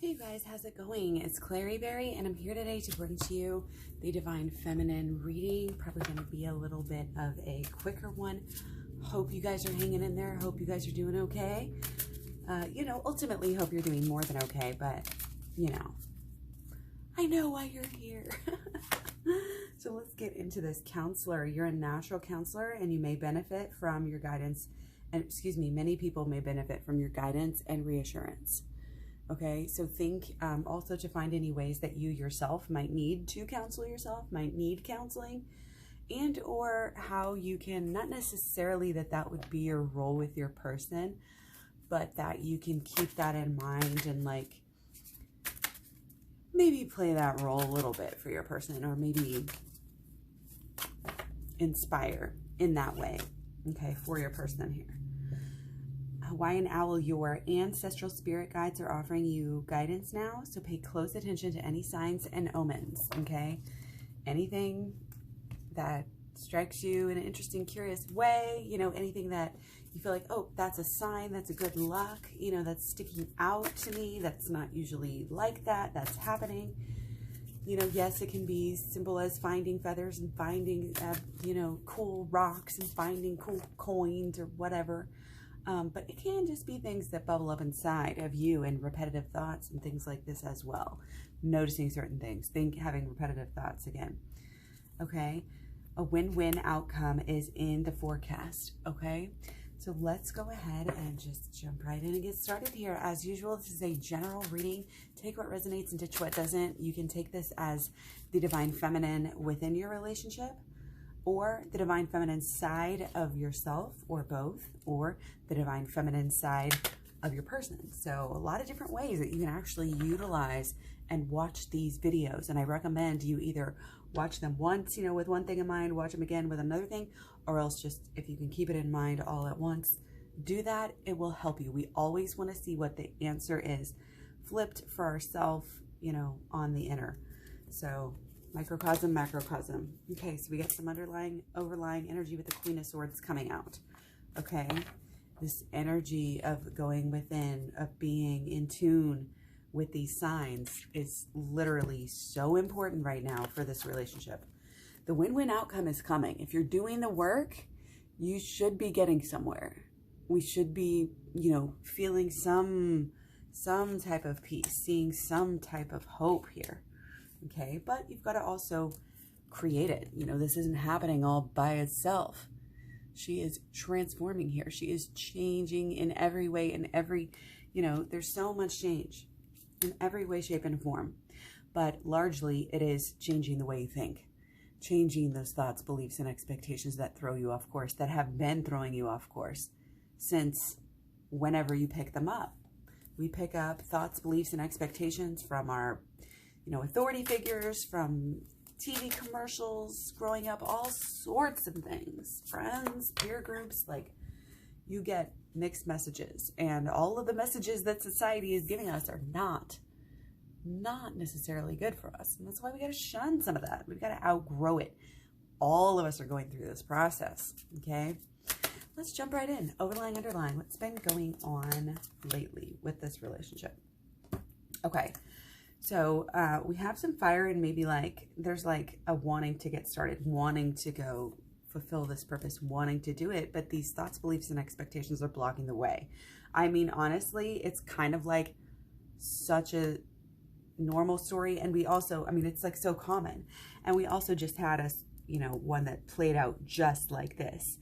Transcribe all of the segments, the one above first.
Hey guys, how's it going? It's Klaireeberry, and I'm here today to bring to you the Divine Feminine reading. Probably going to be a little bit of a quicker one. Hope you guys are hanging in there. Hope you guys are doing okay. Ultimately hope you're doing more than okay, but, I know why you're here. So let's get into this. Counselor, you're a natural counselor, and you may benefit from your guidance. And many people may benefit from your guidance and reassurance. Okay, so think also to find any ways that you yourself might need to counsel yourself, might need counseling, and or how you can, not necessarily that would be your role with your person, but that you can keep that in mind and like maybe play that role a little bit for your person, or maybe inspire in that way, okay, for your person here. Hawaiian Owl, your ancestral spirit guides are offering you guidance now, so pay close attention to any signs and omens, okay? Anything that strikes you in an interesting, curious way, anything that you feel like, oh, that's a sign, that's a good luck, that's sticking out to me, that's not usually like that's happening. Yes, it can be simple as finding feathers and finding, cool rocks and finding cool coins or whatever. But it can just be things that bubble up inside of you and repetitive thoughts and things like this as well. Noticing certain things, having repetitive thoughts again. Okay, a win-win outcome is in the forecast. Okay, so let's go ahead and just jump right in and get started here. As usual, this is a general reading. Take what resonates and ditch what doesn't. You can take this as the divine feminine within your relationship, or the divine feminine side of yourself, or both, or the divine feminine side of your person. So a lot of different ways that you can actually utilize and watch these videos. And I recommend you either watch them once, with one thing in mind, watch them again with another thing, or else just, if you can keep it in mind all at once, do that. It will help you. We always want to see what the answer is flipped for ourselves, on the inner. So microcosm, macrocosm. Okay, so we got some overlying energy with the Queen of Swords coming out. Okay, this energy of going within, of being in tune with these signs is literally so important right now for this relationship. The win-win outcome is coming. If you're doing the work, you should be getting somewhere. We should be, feeling some type of peace, seeing some type of hope here. Okay, but you've got to also create it. This isn't happening all by itself. She is transforming here. She is changing in every way, in every, there's so much change in every way, shape, and form. But largely, it is changing the way you think, changing those thoughts, beliefs, and expectations that throw you off course, that have been throwing you off course since whenever you pick them up. We pick up thoughts, beliefs, and expectations from our authority figures, from TV commercials, growing up, all sorts of things, friends, peer groups, like you get mixed messages, and all of the messages that society is giving us are not necessarily good for us. And that's why we got to shun some of that. We've got to outgrow it. All of us are going through this process. Okay, let's jump right in. Overlying, underlying, what's been going on lately with this relationship? Okay, so we have some fire, and maybe there's a wanting to get started, wanting to go fulfill this purpose, wanting to do it, but these thoughts, beliefs, and expectations are blocking the way. I mean, honestly, it's kind of like such a normal story, and we also, it's so common, and we also just had one that played out just like this.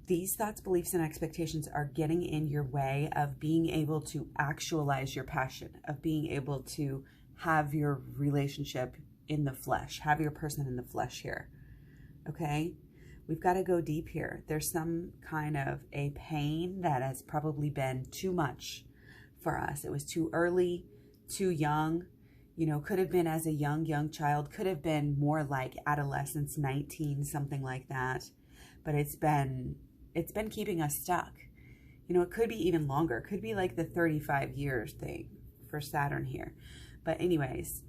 These thoughts, beliefs, and expectations are getting in your way of being able to actualize your passion, of being able to have your relationship in the flesh, have your person in the flesh here. Okay? We've got to go deep here. There's some kind of a pain that has probably been too much for us. It was too early, too young, could have been as a young child, could have been more like adolescence, 19, something like that. But it's been keeping us stuck. It could be even longer. It could be like the 35 years thing for Saturn here. But anyways,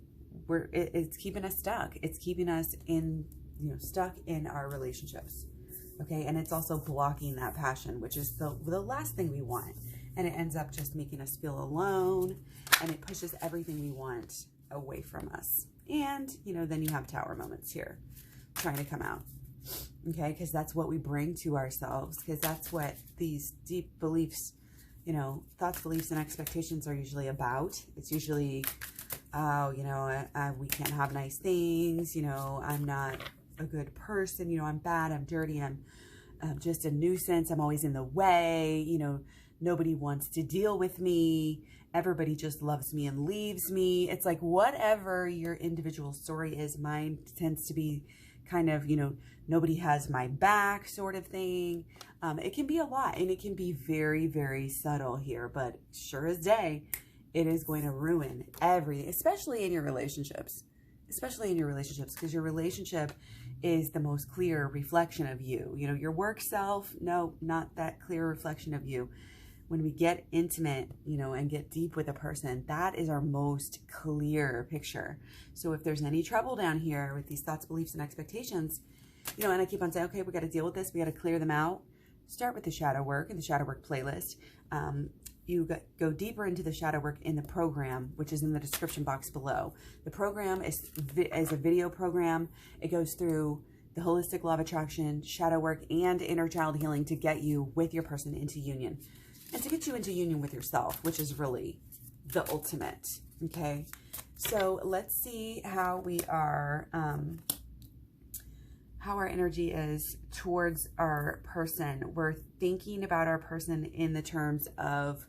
it's keeping us stuck. It's keeping us stuck in our relationships. Okay, and it's also blocking that passion, which is the last thing we want. And it ends up just making us feel alone, and it pushes everything we want away from us. And, you know, then you have tower moments here trying to come out. Okay, because that's what we bring to ourselves, because that's what these deep beliefs, you know, thoughts, beliefs, and expectations are usually about. It's usually, oh, you know, we can't have nice things, you know, I'm not a good person, you know, I'm bad, I'm dirty, I'm just a nuisance, I'm always in the way, you know, nobody wants to deal with me, everybody just loves me and leaves me. It's like whatever your individual story is, mine tends to be kind of, you know, nobody has my back sort of thing. It can be a lot, and it can be very, very subtle here, but sure as day, it is going to ruin everything, especially in your relationships, because your relationship is the most clear reflection of you. You know, your work self, no, not that clear reflection of you. When we get intimate, you know, and get deep with a person, that is our most clear picture. So if there's any trouble down here with these thoughts, beliefs, and expectations, you know, and I keep on saying, okay, we got to deal with this. We got to clear them out. Start with the shadow work and the shadow work playlist. You go deeper into the shadow work in the program, which is in the description box below. The program is a video program. It goes through the holistic law of attraction, shadow work, and inner child healing to get you with your person into union. And to get you into union with yourself, which is really the ultimate, okay? So let's see how we are, how our energy is towards our person. We're thinking about our person in the terms of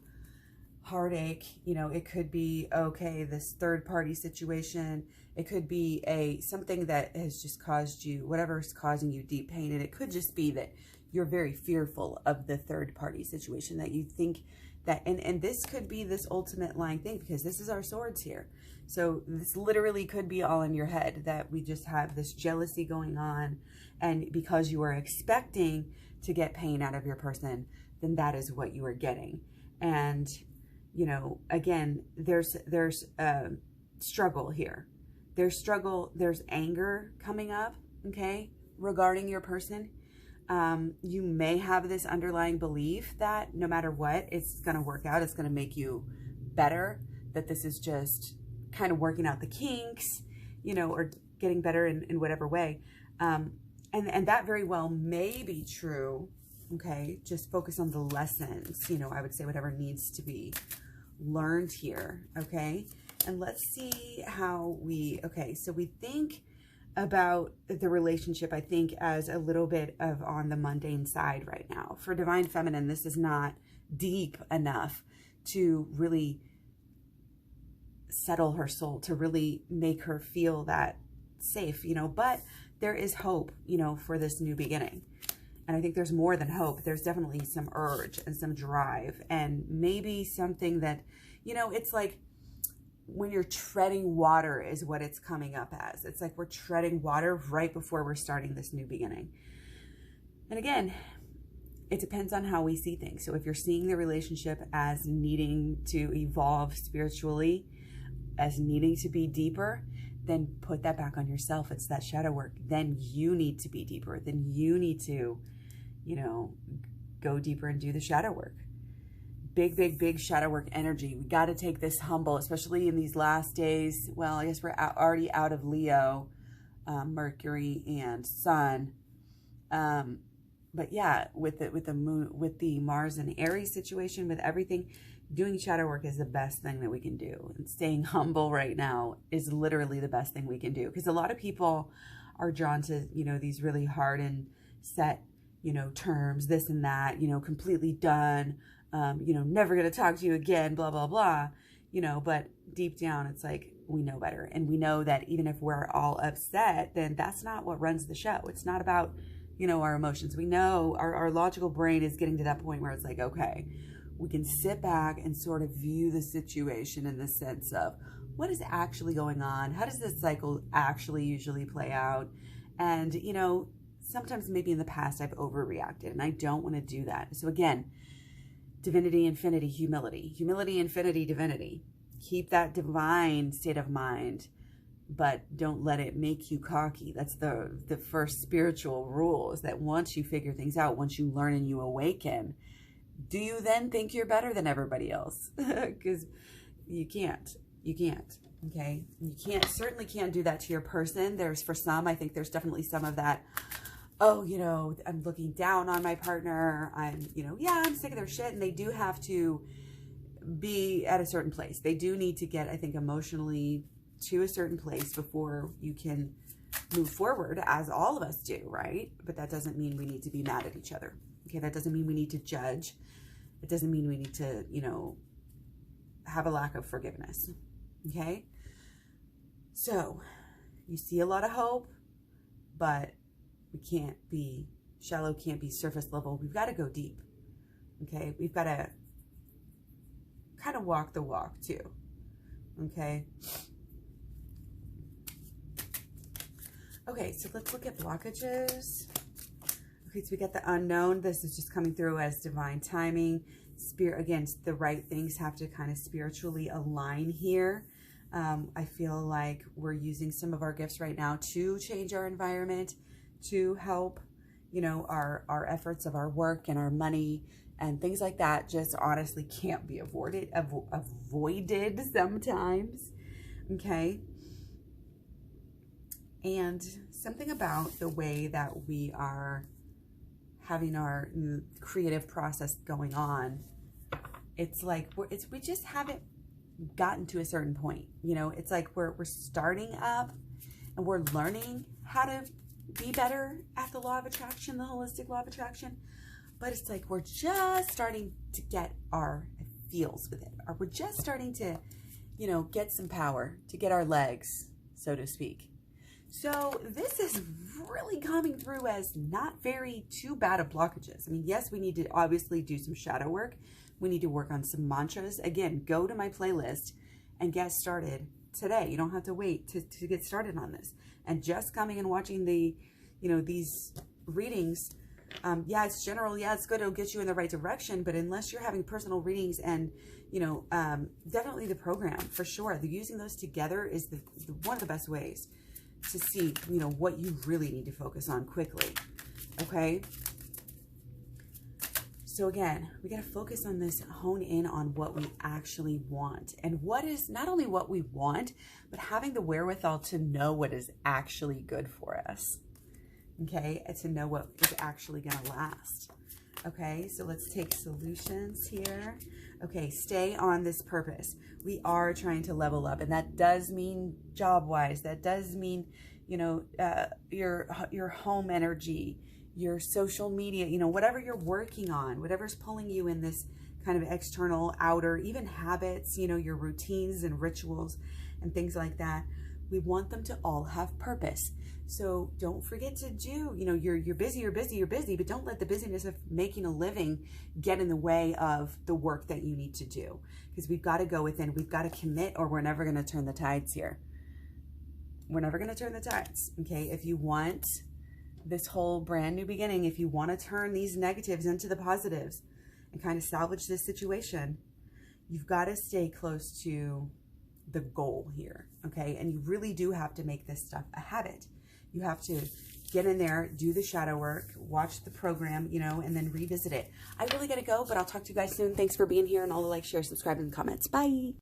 heartache. You know, it could be, okay, this third-party situation. It could be something that has just caused you, whatever is causing you deep pain. And it could just be that you're very fearful of the third party situation, that you think that, and this could be this ultimate lying thing, because this is our swords here. So this literally could be all in your head, that we just have this jealousy going on. And because you are expecting to get pain out of your person, then that is what you are getting. And, you know, again, there's struggle here. There's struggle, there's anger coming up, okay, regarding your person. You may have this underlying belief that no matter what, it's going to work out. It's going to make you better, that this is just kind of working out the kinks, you know, or getting better in whatever way. And that very well may be true. Okay. Just focus on the lessons, you know, I would say whatever needs to be learned here. Okay. And let's see how okay. So we think about the relationship, I think, as a little bit of on the mundane side right now. For Divine Feminine, this is not deep enough to really settle her soul, to really make her feel that safe, you know, but there is hope, you know, for this new beginning. And I think there's more than hope. There's definitely some urge and some drive, and maybe something that, you know, it's like, when you're treading water is what it's coming up as. It's like we're treading water right before we're starting this new beginning. And again, it depends on how we see things. So if you're seeing the relationship as needing to evolve spiritually, as needing to be deeper, then put that back on yourself. It's that shadow work. Then you need to be deeper. Then you need to, you know, go deeper and do the shadow work. Big, big, big shadow work energy. We got to take this humble, especially in these last days. Well, I guess we're already out of Leo, Mercury and Sun. But yeah, with the moon, with the Mars and Aries situation, with everything, doing shadow work is the best thing that we can do. And staying humble right now is literally the best thing we can do. Because a lot of people are drawn to, you know, these really hard and set, you know, terms, this and that, you know, completely done. You know, never going to talk to you again, blah, blah, blah, you know, but deep down, it's like, we know better. And we know that even if we're all upset, then that's not what runs the show. It's not about, you know, our emotions. We know our logical brain is getting to that point where it's like, okay, we can sit back and sort of view the situation in the sense of what is actually going on? How does this cycle actually usually play out? And, you know, sometimes maybe in the past I've overreacted, and I don't want to do that. So again, divinity, infinity, humility. Humility, infinity, divinity. Keep that divine state of mind, but don't let it make you cocky. That's the first spiritual rule, is that once you figure things out, once you learn and you awaken, Do you then think you're better than everybody else? Because you can't. You can't. Okay? You certainly can't do that to your person. For some, I think there's definitely some of that, oh, I'm looking down on my partner. I'm sick of their shit. And they do have to be at a certain place. They do need to get, I think, emotionally to a certain place before you can move forward, as all of us do, right? But that doesn't mean we need to be mad at each other. Okay, that doesn't mean we need to judge. It doesn't mean we need to, have a lack of forgiveness. Okay? So, you see a lot of hope, but we can't be shallow, can't be surface level. We've got to go deep. Okay? We've got to kind of walk the walk too. Okay? Okay, so let's look at blockages. Okay, so we got the unknown. This is just coming through as divine timing. Spirit, again, the right things have to kind of spiritually align here. I feel like we're using some of our gifts right now to change our environment, to help, our efforts of our work and our money and things like that just honestly can't be avoided sometimes. Okay. And something about the way that we are having our creative process going on, it's like we just haven't gotten to a certain point. It's like we're starting up and we're learning how to be better at the law of attraction, the holistic law of attraction. But it's like we're just starting to get our feels with it. Or we're just starting to, get some power, to get our legs, so to speak. So this is really coming through as not very too bad of blockages. I mean, yes, we need to obviously do some shadow work. We need to work on some mantras. Again, go to my playlist and get started today. You don't have to wait to get started on this. And just coming and watching the, these readings, yeah, it's general. Yeah, it's good. It'll get you in the right direction. But unless you're having personal readings and, definitely the program for sure. Using those together is one of the best ways to see, what you really need to focus on quickly. Okay. So again, we got to focus on this, hone in on what we actually want, and what is not only what we want, but having the wherewithal to know what is actually good for us. Okay. And to know what is actually going to last. Okay. So let's take solutions here. Okay. Stay on this purpose. We are trying to level up, and that does mean job-wise. That does mean, your home energy, your social media, whatever you're working on, whatever's pulling you in this kind of external, outer, even habits, your routines and rituals and things like that. We want them to all have purpose. So don't forget to do, you're busy, but don't let the busyness of making a living get in the way of the work that you need to do. Because we've got to go within, we've got to commit, or we're never going to turn the tides here. We're never going to turn the tides. Okay. If you want this whole brand new beginning, if you want to turn these negatives into the positives and kind of salvage this situation, you've got to stay close to the goal here. Okay. And you really do have to make this stuff a habit. You have to get in there, do the shadow work, watch the program, and then revisit it. I really got to go, but I'll talk to you guys soon. Thanks for being here, and all the likes, share, subscribe, and comments. Bye.